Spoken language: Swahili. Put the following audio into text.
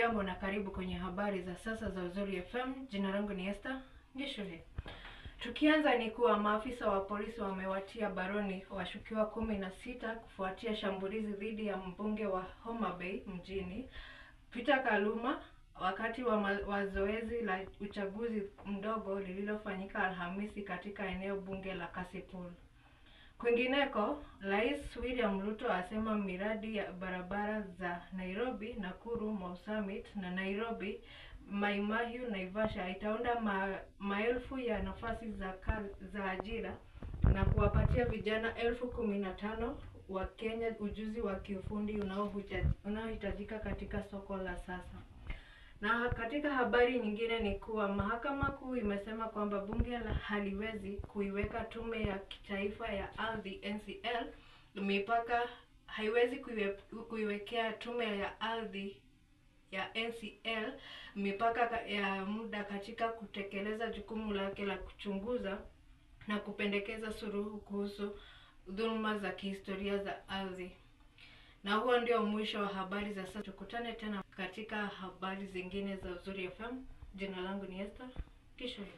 Hujambo na karibu kwenye habari za sasa za Uzuri FM. Jina langu ni Esther Ngishure. Tukianza ni kuwa maafisa wa polisi wamewatia baroni washukiwa 16 kufuatia shambulizi dhidi ya mbunge wa Homa Bay mjini Peter Kaluma wakati wa zoezi la uchaguzi mdogo lililofanyika Alhamisi katika eneo bunge la Kasipul. Kwingineko, Rais William Ruto asema miradi ya barabara za Nairobi, Nakuru, Mau Summit na Nairobi, Mai Mahiu, Naivasha itaunda maelfu ya nafasi za ajira na kuwapatia vijana 15,000 wa Kenya ujuzi wa kiufundi unaohitajika katika soko la sasa. Na katika habari nyingine ni kuwa mahakama kuu imesema kwamba bunge haliwezi kuiweka tume ya kitaifa ya ardhi NCL mipaka, haiwezi kuiwekea tume ya ardhi ya NCL mipaka ya muda katika kutekeleza jukumu lake la kuchunguza na kupendekeza suluhu kuhusu dhuluma za kihistoria za ardhi. Na huo ndio mwisho wa habari za sasa. Tukutane tena katika habari zingine za Uzuri FM. Jina langu ni Esther Ngishure.